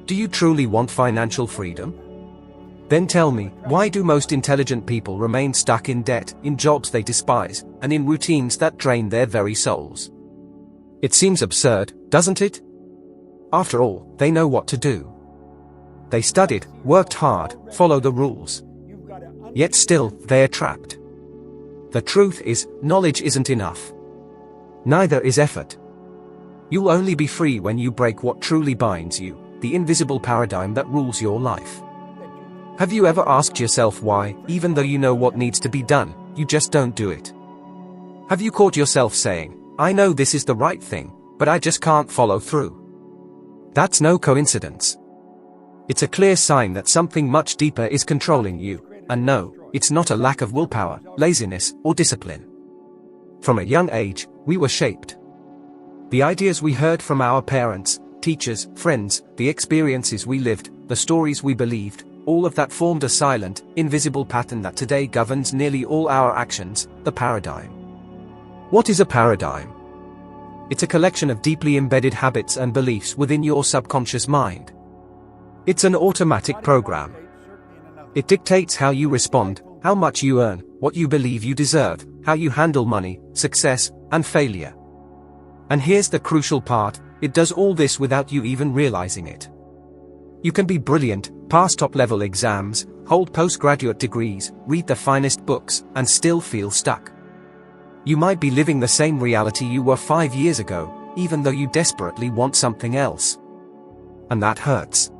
Do you truly want financial freedom? Then tell me, why do most intelligent people remain stuck in debt, in jobs they despise, and in routines that drain their very souls? It seems absurd, doesn't it? After all, they know what to do. They studied, worked hard, followed the rules. Yet still, they're trapped. The truth is, knowledge isn't enough. Neither is effort. You'll only be free when you break what truly binds you, the invisible paradigm that rules your life. Have you ever asked yourself why, even though you know what needs to be done, you just don't do it? Have you caught yourself saying, I know this is the right thing, but I just can't follow through? That's no coincidence. It's a clear sign that something much deeper is controlling you, and no, it's not a lack of willpower, laziness, or discipline. From a young age, we were shaped. The ideas we heard from our parents, teachers, friends, the experiences we lived, the stories we believed, all of that formed a silent, invisible pattern that today governs nearly all our actions, the paradigm. What is a paradigm? It's a collection of deeply embedded habits and beliefs within your subconscious mind. It's an automatic program. It dictates how you respond, how much you earn, what you believe you deserve, how you handle money, success, and failure. And here's the crucial part, it does all this without you even realizing it. You can be brilliant, pass top-level exams, hold postgraduate degrees, read the finest books, and still feel stuck. You might be living the same reality you were 5 years ago, even though you desperately want something else. And that hurts.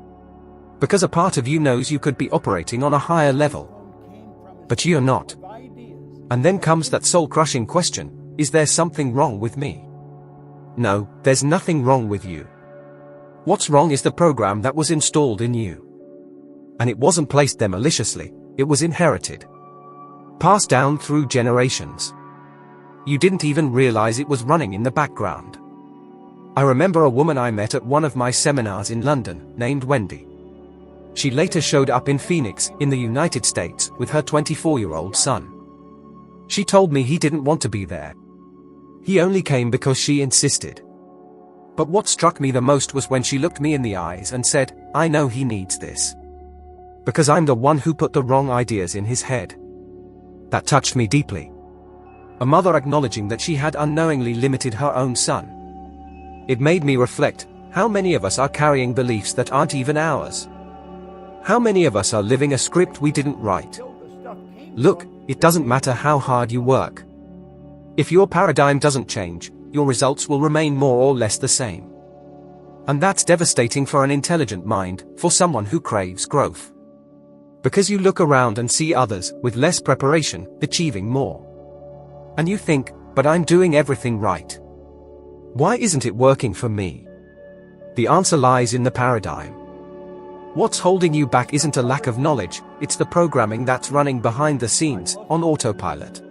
Because a part of you knows you could be operating on a higher level. But you're not. And then comes that soul-crushing question, is there something wrong with me? No, there's nothing wrong with you. What's wrong is the program that was installed in you. And it wasn't placed there maliciously, it was inherited. Passed down through generations. You didn't even realize it was running in the background. I remember a woman I met at one of my seminars in London, named Wendy. She later showed up in Phoenix, in the United States, with her 24-year-old son. She told me he didn't want to be there. He only came because she insisted. But what struck me the most was when she looked me in the eyes and said, I know he needs this. Because I'm the one who put the wrong ideas in his head. That touched me deeply. A mother acknowledging that she had unknowingly limited her own son. It made me reflect, how many of us are carrying beliefs that aren't even ours? How many of us are living a script we didn't write? Look, it doesn't matter how hard you work. If your paradigm doesn't change, your results will remain more or less the same. And that's devastating for an intelligent mind, for someone who craves growth. Because you look around and see others, with less preparation, achieving more. And you think, but I'm doing everything right. Why isn't it working for me? The answer lies in the paradigm. What's holding you back isn't a lack of knowledge, it's the programming that's running behind the scenes, on autopilot.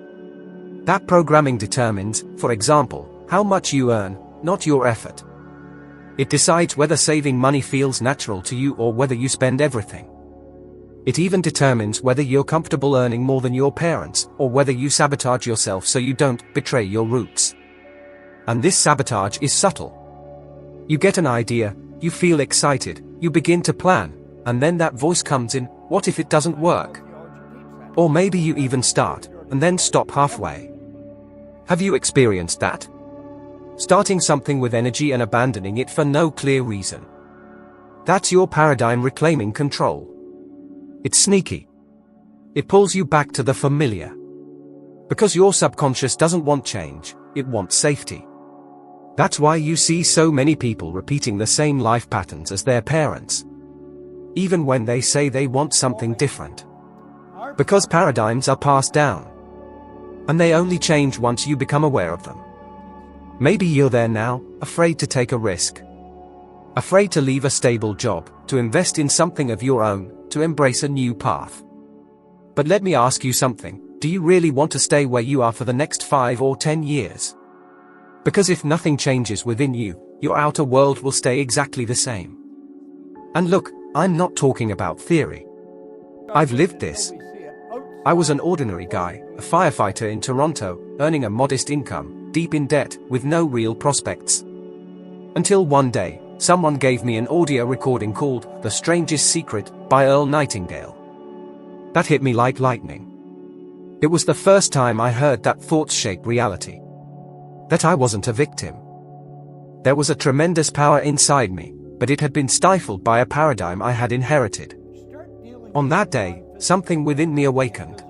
That programming determines, for example, how much you earn, not your effort. It decides whether saving money feels natural to you or whether you spend everything. It even determines whether you're comfortable earning more than your parents, or whether you sabotage yourself so you don't betray your roots. And this sabotage is subtle. You get an idea, you feel excited, you begin to plan, and then that voice comes in, what if it doesn't work? Or maybe you even start, and then stop halfway. Have you experienced that? Starting something with energy and abandoning it for no clear reason. That's your paradigm reclaiming control. It's sneaky. It pulls you back to the familiar. Because your subconscious doesn't want change, it wants safety. That's why you see so many people repeating the same life patterns as their parents. Even when they say they want something different. Because paradigms are passed down. And they only change once you become aware of them. Maybe you're there now, afraid to take a risk. Afraid to leave a stable job, to invest in something of your own, to embrace a new path. But let me ask you something, do you really want to stay where you are for the next 5 or 10 years? Because if nothing changes within you, your outer world will stay exactly the same. And look, I'm not talking about theory. I've lived this. I was an ordinary guy, a firefighter in Toronto, earning a modest income, deep in debt, with no real prospects. Until one day, someone gave me an audio recording called The Strangest Secret by Earl Nightingale. That hit me like lightning. It was the first time I heard that thoughts shape reality. That I wasn't a victim. There was a tremendous power inside me, but it had been stifled by a paradigm I had inherited. On that day, something within me awakened.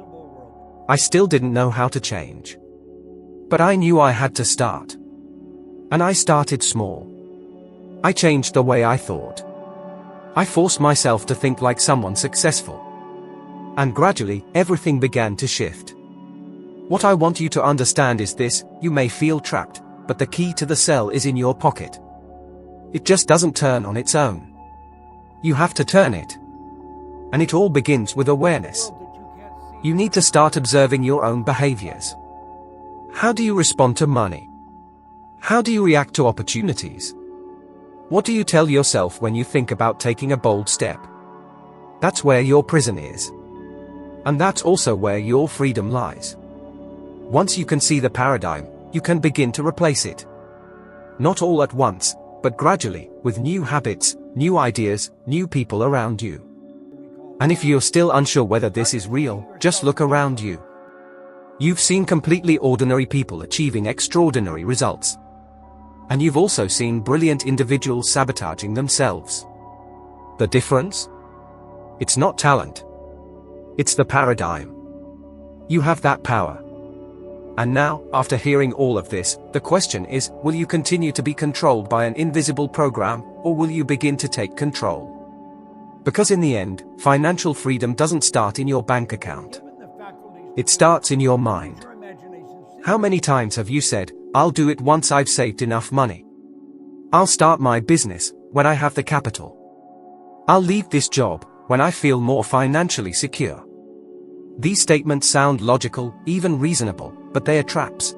I still didn't know how to change. But I knew I had to start. And I started small. I changed the way I thought. I forced myself to think like someone successful. And gradually, everything began to shift. What I want you to understand is this: you may feel trapped, but the key to the cell is in your pocket. It just doesn't turn on its own. You have to turn it. And it all begins with awareness. You need to start observing your own behaviors. How do you respond to money? How do you react to opportunities? What do you tell yourself when you think about taking a bold step? That's where your prison is. And that's also where your freedom lies. Once you can see the paradigm, you can begin to replace it. Not all at once, but gradually, with new habits, new ideas, new people around you. And if you're still unsure whether this is real, just look around you. You've seen completely ordinary people achieving extraordinary results. And you've also seen brilliant individuals sabotaging themselves. The difference? It's not talent. It's the paradigm. You have that power. And now, after hearing all of this, the question is, will you continue to be controlled by an invisible program, or will you begin to take control? Because in the end, financial freedom doesn't start in your bank account. It starts in your mind. How many times have you said, "I'll do it once I've saved enough money. I'll start my business when I have the capital. I'll leave this job when I feel more financially secure"? These statements sound logical, even reasonable, but they are traps.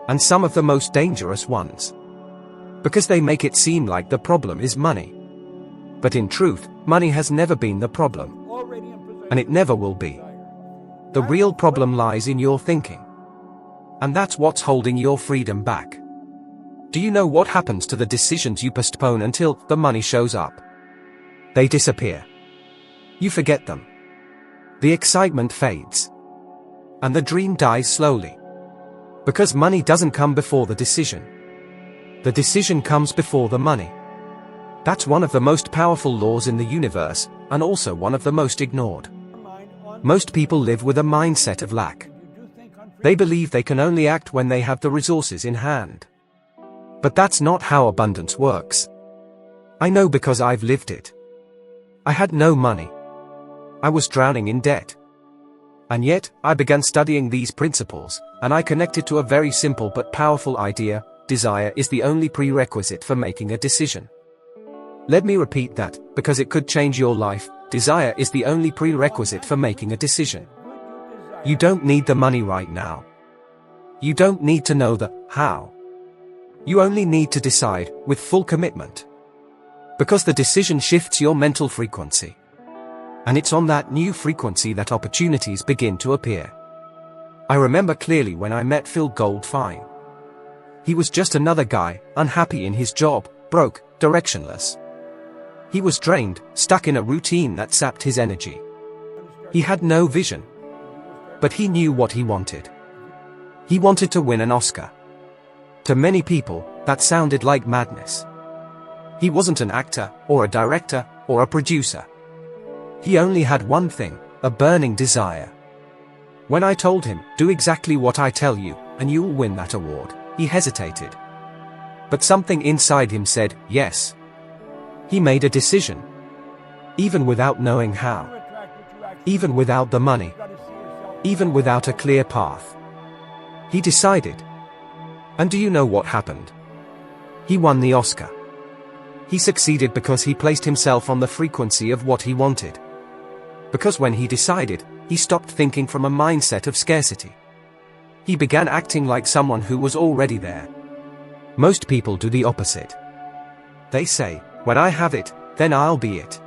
And some of the most dangerous ones. Because they make it seem like the problem is money. But in truth, money has never been the problem. And it never will be. The real problem lies in your thinking. And that's what's holding your freedom back. Do you know what happens to the decisions you postpone until the money shows up? They disappear. You forget them. The excitement fades. And the dream dies slowly. Because money doesn't come before the decision. The decision comes before the money. That's one of the most powerful laws in the universe, and also one of the most ignored. Most people live with a mindset of lack. They believe they can only act when they have the resources in hand. But that's not how abundance works. I know because I've lived it. I had no money. I was drowning in debt. And yet, I began studying these principles, and I connected to a very simple but powerful idea: desire is the only prerequisite for making a decision. Let me repeat that, because it could change your life. Desire is the only prerequisite for making a decision. You don't need the money right now. You don't need to know the how. You only need to decide, with full commitment. Because the decision shifts your mental frequency. And it's on that new frequency that opportunities begin to appear. I remember clearly when I met Phil Goldfine. He was just another guy, unhappy in his job, broke, directionless. He was drained, stuck in a routine that sapped his energy. He had no vision. But he knew what he wanted. He wanted to win an Oscar. To many people, that sounded like madness. He wasn't an actor, or a director, or a producer. He only had one thing: a burning desire. When I told him, "Do exactly what I tell you, and you'll win that award," he hesitated. But something inside him said, yes. He made a decision. Even without knowing how. Even without the money. Even without a clear path. He decided. And do you know what happened? He won the Oscar. He succeeded because he placed himself on the frequency of what he wanted. Because when he decided, he stopped thinking from a mindset of scarcity. He began acting like someone who was already there. Most people do the opposite. They say, "When I have it, then I'll be it."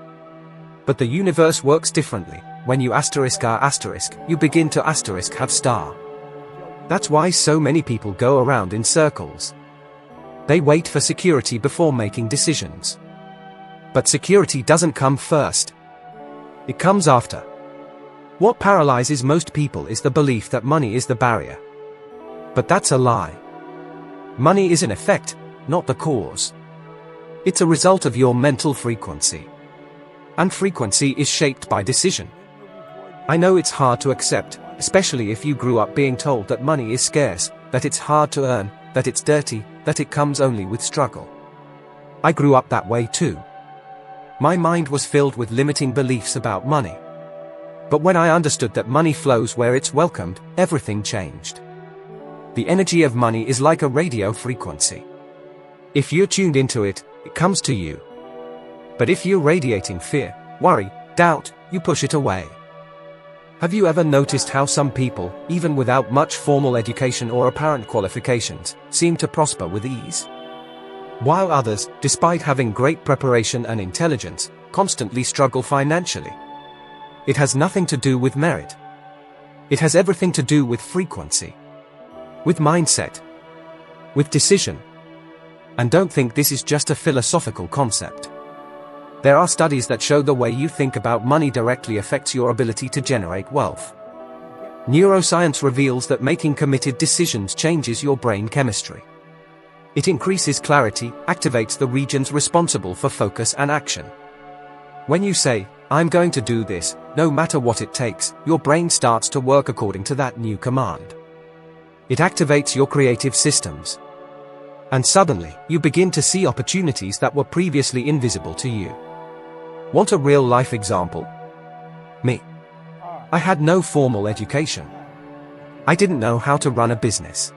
But the universe works differently. When you asterisk are asterisk, you begin to asterisk have star. That's why so many people go around in circles. They wait for security before making decisions. But security doesn't come first. It comes after. What paralyzes most people is the belief that money is the barrier. But that's a lie. Money is an effect, not the cause. It's a result of your mental frequency. And frequency is shaped by decision. I know it's hard to accept, especially if you grew up being told that money is scarce, that it's hard to earn, that it's dirty, that it comes only with struggle. I grew up that way too. My mind was filled with limiting beliefs about money. But when I understood that money flows where it's welcomed, everything changed. The energy of money is like a radio frequency. If you're tuned into it, it comes to you. But if you're radiating fear, worry, doubt, you push it away. Have you ever noticed how some people, even without much formal education or apparent qualifications, seem to prosper with ease? While others, despite having great preparation and intelligence, constantly struggle financially. It has nothing to do with merit. It has everything to do with frequency. With mindset. With decision. And don't think this is just a philosophical concept. There are studies that show the way you think about money directly affects your ability to generate wealth. Neuroscience reveals that making committed decisions changes your brain chemistry. It increases clarity, activates the regions responsible for focus and action. When you say, "I'm going to do this, no matter what it takes," your brain starts to work according to that new command. It activates your creative systems. And suddenly, you begin to see opportunities that were previously invisible to you. Want a real-life example? Me. I had no formal education. I didn't know how to run a business.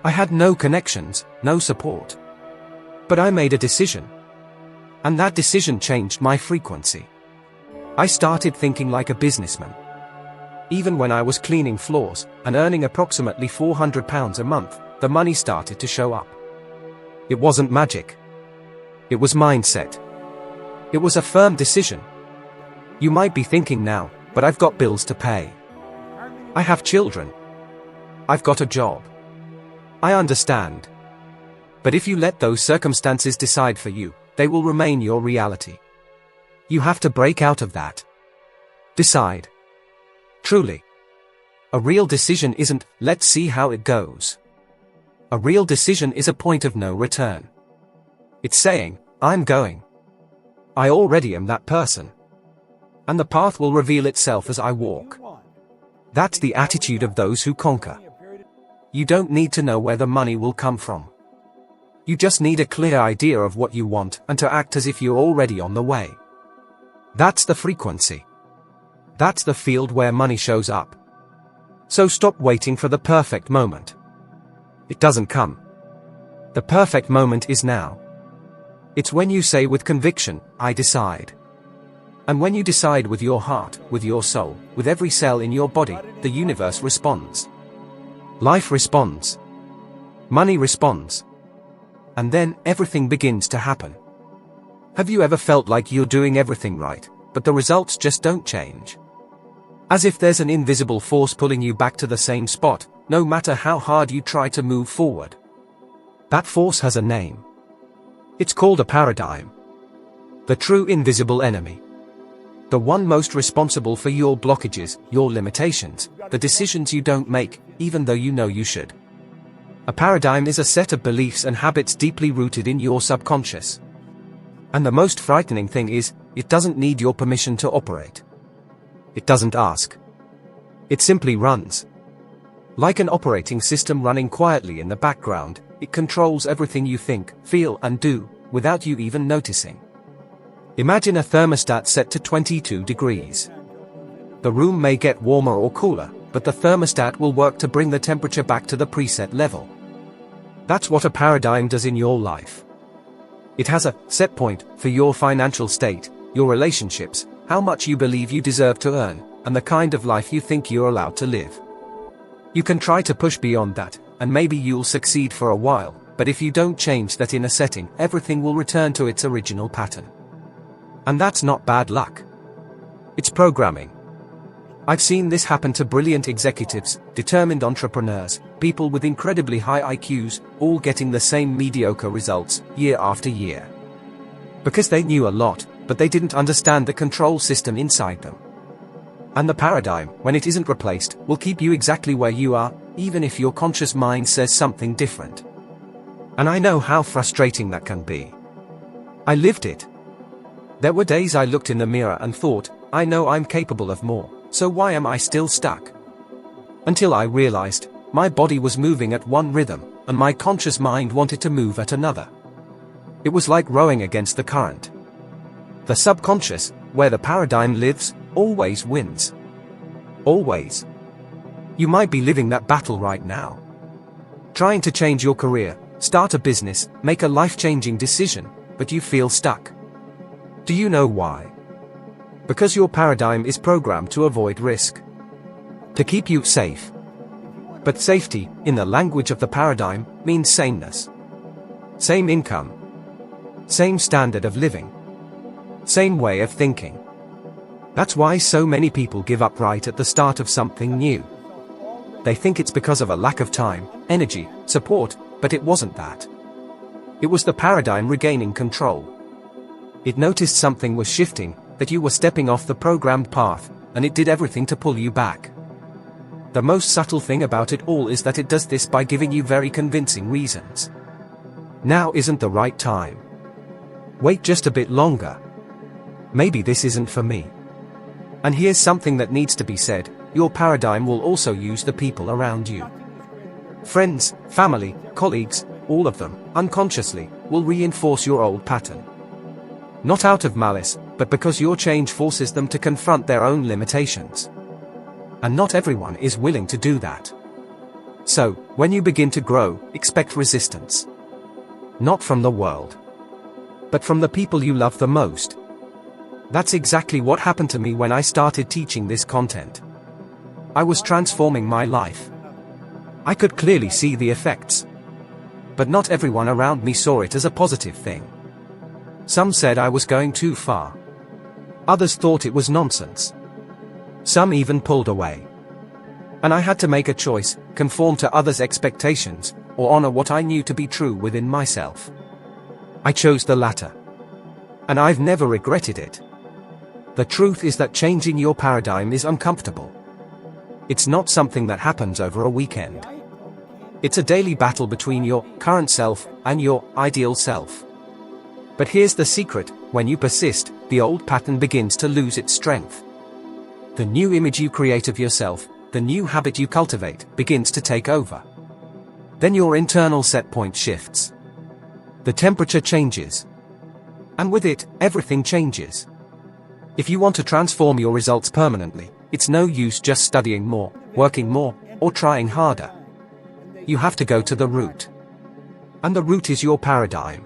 I had no connections, no support. But I made a decision. And that decision changed my frequency. I started thinking like a businessman. Even when I was cleaning floors and earning approximately £400 a month, the money started to show up. It wasn't magic. It was mindset. It was a firm decision. You might be thinking now, "But I've got bills to pay. I have children. I've got a job." I understand. But if you let those circumstances decide for you, they will remain your reality. You have to break out of that. Decide. Truly. A real decision isn't, "Let's see how it goes." A real decision is a point of no return. It's saying, "I'm going. I already am that person. And the path will reveal itself as I walk." That's the attitude of those who conquer. You don't need to know where the money will come from. You just need a clear idea of what you want and to act as if you're already on the way. That's the frequency. That's the field where money shows up. So stop waiting for the perfect moment. It doesn't come. The perfect moment is now. It's when you say with conviction, "I decide." And when you decide with your heart, with your soul, with every cell in your body, the universe responds. Life responds. Money responds. And then, everything begins to happen. Have you ever felt like you're doing everything right, but the results just don't change? As if there's an invisible force pulling you back to the same spot, no matter how hard you try to move forward. That force has a name. It's called a paradigm. The true invisible enemy. The one most responsible for your blockages, your limitations, the decisions you don't make, even though you know you should. A paradigm is a set of beliefs and habits deeply rooted in your subconscious. And the most frightening thing is, it doesn't need your permission to operate. It doesn't ask. It simply runs. Like an operating system running quietly in the background, it controls everything you think, feel, and do, without you even noticing. Imagine a thermostat set to 22 degrees. The room may get warmer or cooler, but the thermostat will work to bring the temperature back to the preset level. That's what a paradigm does in your life. It has a set point for your financial state, your relationships, how much you believe you deserve to earn, and the kind of life you think you're allowed to live. You can try to push beyond that, and maybe you'll succeed for a while, but if you don't change that inner setting, everything will return to its original pattern. And that's not bad luck. It's programming. I've seen this happen to brilliant executives, determined entrepreneurs, people with incredibly high IQs, all getting the same mediocre results, year after year. Because they knew a lot, but they didn't understand the control system inside them. And the paradigm, when it isn't replaced, will keep you exactly where you are, even if your conscious mind says something different. And I know how frustrating that can be. I lived it. There were days I looked in the mirror and thought, I know I'm capable of more, so why am I still stuck? Until I realized, my body was moving at one rhythm, and my conscious mind wanted to move at another. It was like rowing against the current. The subconscious, where the paradigm lives, always wins. Always. You might be living that battle right now. Trying to change your career, start a business, make a life-changing decision, but you feel stuck. Do you know why? Because your paradigm is programmed to avoid risk. To keep you safe. But safety, in the language of the paradigm, means sameness. Same income. Same standard of living. Same way of thinking. That's why so many people give up right at the start of something new. They think it's because of a lack of time, energy, support, but it wasn't that. It was the paradigm regaining control. It noticed something was shifting, that you were stepping off the programmed path, and it did everything to pull you back. The most subtle thing about it all is that it does this by giving you very convincing reasons. Now isn't the right time. Wait just a bit longer. Maybe this isn't for me. And here's something that needs to be said, your paradigm will also use the people around you. Friends, family, colleagues, all of them, unconsciously, will reinforce your old pattern. Not out of malice, but because your change forces them to confront their own limitations. And not everyone is willing to do that. So, when you begin to grow, expect resistance. Not from the world, but from the people you love the most. That's exactly what happened to me when I started teaching this content. I was transforming my life. I could clearly see the effects. But not everyone around me saw it as a positive thing. Some said I was going too far. Others thought it was nonsense. Some even pulled away. And I had to make a choice, conform to others' expectations, or honor what I knew to be true within myself. I chose the latter. And I've never regretted it. The truth is that changing your paradigm is uncomfortable. It's not something that happens over a weekend. It's a daily battle between your current self and your ideal self. But here's the secret, when you persist, the old pattern begins to lose its strength. The new image you create of yourself, the new habit you cultivate, begins to take over. Then your internal set point shifts. The temperature changes. And with it, everything changes. If you want to transform your results permanently, it's no use just studying more, working more, or trying harder. You have to go to the root. And the root is your paradigm.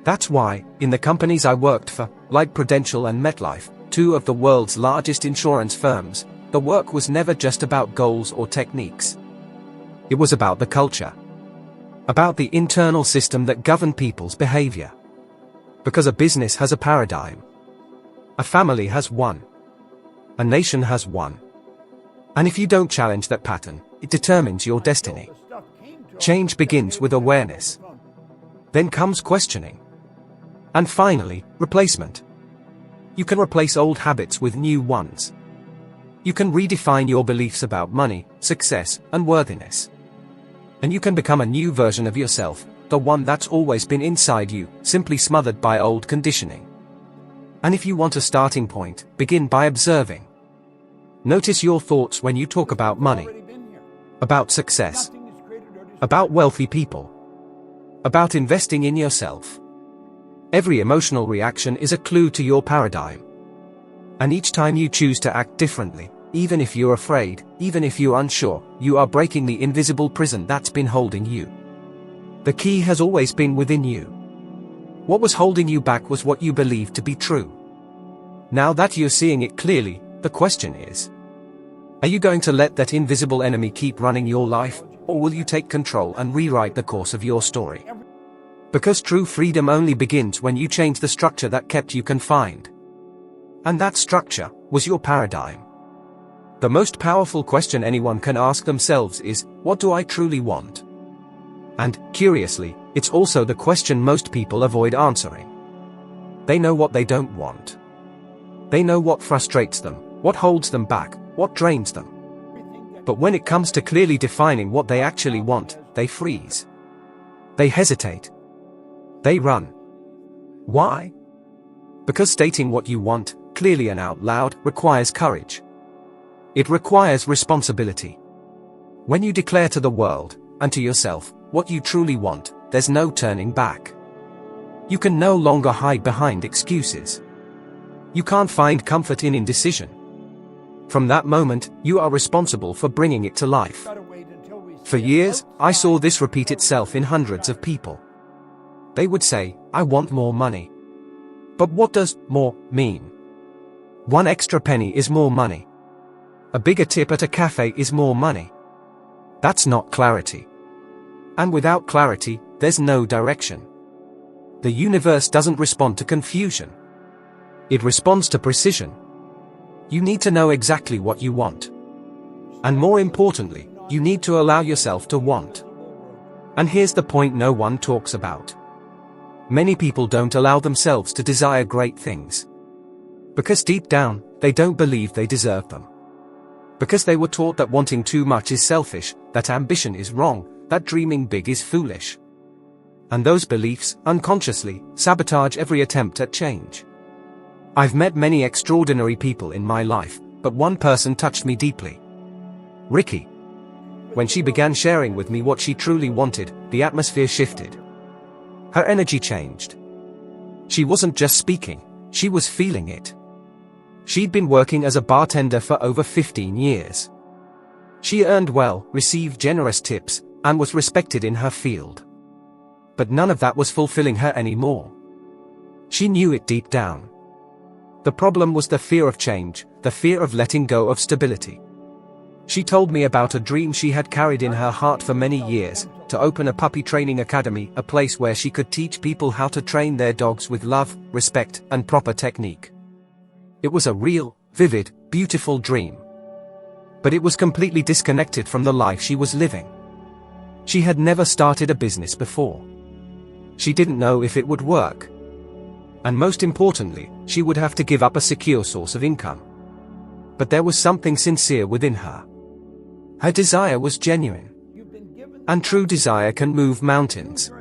That's why, in the companies I worked for, like Prudential and MetLife, two of the world's largest insurance firms, the work was never just about goals or techniques. It was about the culture. About the internal system that governed people's behavior. Because a business has a paradigm. A family has one. A nation has one. And if you don't challenge that pattern, it determines your destiny. Change begins with awareness. Then comes questioning. And finally, replacement. You can replace old habits with new ones. You can redefine your beliefs about money, success, and worthiness. And you can become a new version of yourself, the one that's always been inside you, simply smothered by old conditioning. And if you want a starting point, begin by observing. Notice your thoughts when you talk about money, about success, about wealthy people, about investing in yourself. Every emotional reaction is a clue to your paradigm. And each time you choose to act differently, even if you're afraid, even if you're unsure, you are breaking the invisible prison that's been holding you. The key has always been within you. What was holding you back was what you believed to be true. Now that you're seeing it clearly, the question is, are you going to let that invisible enemy keep running your life, or will you take control and rewrite the course of your story? Because true freedom only begins when you change the structure that kept you confined. And that structure was your paradigm. The most powerful question anyone can ask themselves is, what do I truly want? And, curiously, it's also the question most people avoid answering. They know what they don't want. They know what frustrates them, what holds them back, what drains them. But when it comes to clearly defining what they actually want, they freeze. They hesitate. They run. Why? Because stating what you want, clearly and out loud, requires courage. It requires responsibility. When you declare to the world, and to yourself, what you truly want, there's no turning back. You can no longer hide behind excuses. You can't find comfort in indecision. From that moment, you are responsible for bringing it to life. For years, I saw this repeat itself in hundreds of people. They would say, I want more money. But what does more mean? One extra penny is more money. A bigger tip at a cafe is more money. That's not clarity. And without clarity, there's no direction. The universe doesn't respond to confusion. It responds to precision. You need to know exactly what you want. And more importantly, you need to allow yourself to want. And here's the point no one talks about. Many people don't allow themselves to desire great things. Because deep down, they don't believe they deserve them. Because they were taught that wanting too much is selfish, that ambition is wrong, that dreaming big is foolish. And those beliefs, unconsciously, sabotage every attempt at change. I've met many extraordinary people in my life, but one person touched me deeply. Ricky. When she began sharing with me what she truly wanted, the atmosphere shifted. Her energy changed. She wasn't just speaking, she was feeling it. She'd been working as a bartender for over 15 years. She earned well, received generous tips, and was respected in her field. But none of that was fulfilling her anymore. She knew it deep down. The problem was the fear of change, the fear of letting go of stability. She told me about a dream she had carried in her heart for many years, to open a puppy training academy, a place where she could teach people how to train their dogs with love, respect, and proper technique. It was a real, vivid, beautiful dream. But it was completely disconnected from the life she was living. She had never started a business before. She didn't know if it would work. And most importantly, she would have to give up a secure source of income. But there was something sincere within her. Her desire was genuine. And true desire can move mountains.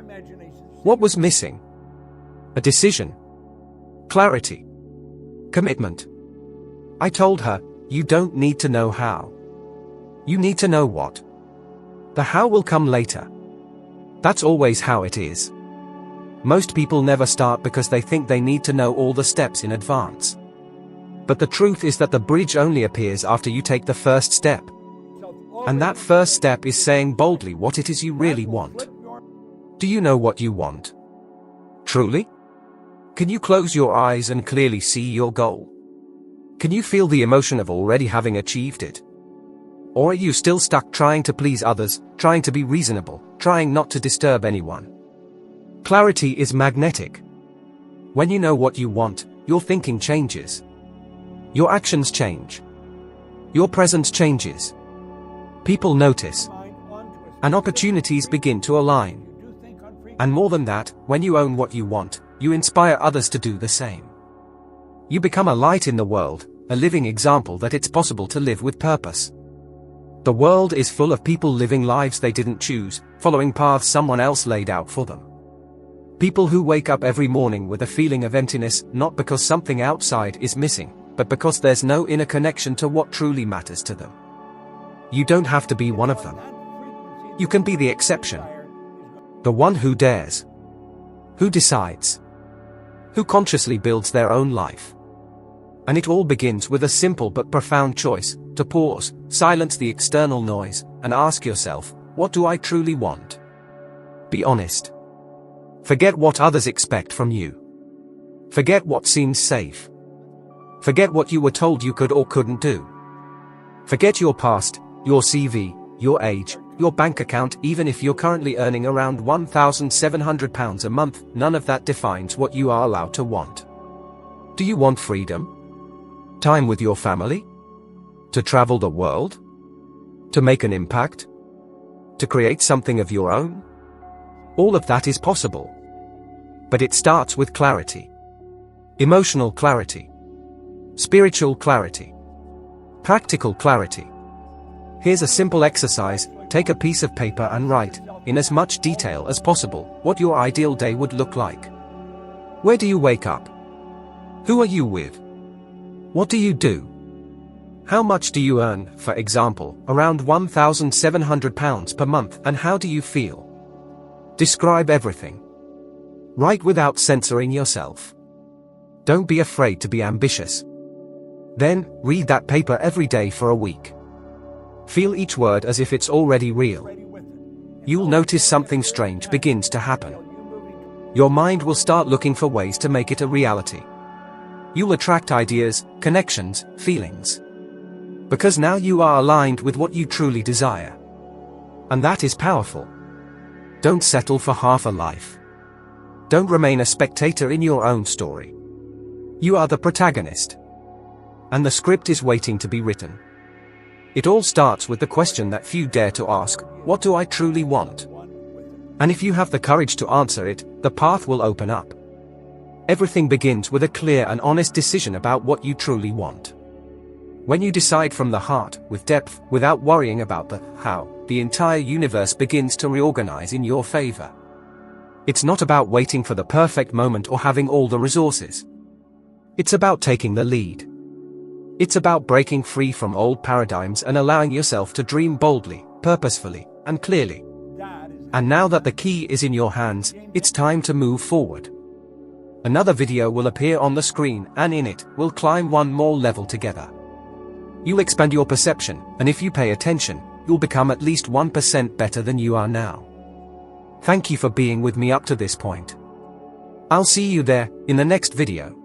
What was missing? A decision. Clarity. Commitment. I told her, you don't need to know how. You need to know what. The how will come later. That's always how it is. Most people never start because they think they need to know all the steps in advance. But the truth is that the bridge only appears after you take the first step. And that first step is saying boldly what it is you really want. Do you know what you want? Truly? Can you close your eyes and clearly see your goal? Can you feel the emotion of already having achieved it? Or are you still stuck trying to please others, trying to be reasonable, trying not to disturb anyone? Clarity is magnetic. When you know what you want, your thinking changes. Your actions change. Your presence changes. People notice. And opportunities begin to align. And more than that, when you own what you want, you inspire others to do the same. You become a light in the world, a living example that it's possible to live with purpose. The world is full of people living lives they didn't choose, following paths someone else laid out for them. People who wake up every morning with a feeling of emptiness, not because something outside is missing, but because there's no inner connection to what truly matters to them. You don't have to be one of them. You can be the exception. The one who dares. Who decides. Who consciously builds their own life. And it all begins with a simple but profound choice, to pause, silence the external noise, and ask yourself, what do I truly want? Be honest. Forget what others expect from you. Forget what seems safe. Forget what you were told you could or couldn't do. Forget your past, your CV, your age, your bank account. Even if you're currently earning around £1,700 a month, none of that defines what you are allowed to want. Do you want freedom? Time with your family? To travel the world? To make an impact? To create something of your own? All of that is possible. But it starts with clarity. Emotional clarity. Spiritual clarity. Practical clarity. Here's a simple exercise. Take a piece of paper and write, in as much detail as possible, what your ideal day would look like. Where do you wake up? Who are you with? What do you do? How much do you earn, for example, around £1,700 per month, and how do you feel? Describe everything. Write without censoring yourself. Don't be afraid to be ambitious. Then, read that paper every day for a week. Feel each word as if it's already real. You'll notice something strange begins to happen. Your mind will start looking for ways to make it a reality. You'll attract ideas, connections, feelings. Because now you are aligned with what you truly desire. And that is powerful. Don't settle for half a life. Don't remain a spectator in your own story. You are the protagonist. And the script is waiting to be written. It all starts with the question that few dare to ask: what do I truly want? And if you have the courage to answer it, the path will open up. Everything begins with a clear and honest decision about what you truly want. When you decide from the heart, with depth, without worrying about the how, the entire universe begins to reorganize in your favor. It's not about waiting for the perfect moment or having all the resources. It's about taking the lead. It's about breaking free from old paradigms and allowing yourself to dream boldly, purposefully, and clearly. And now that the key is in your hands, it's time to move forward. Another video will appear on the screen, and in it, we'll climb one more level together. You'll expand your perception, and if you pay attention, you'll become at least 1% better than you are now. Thank you for being with me up to this point. I'll see you there, in the next video.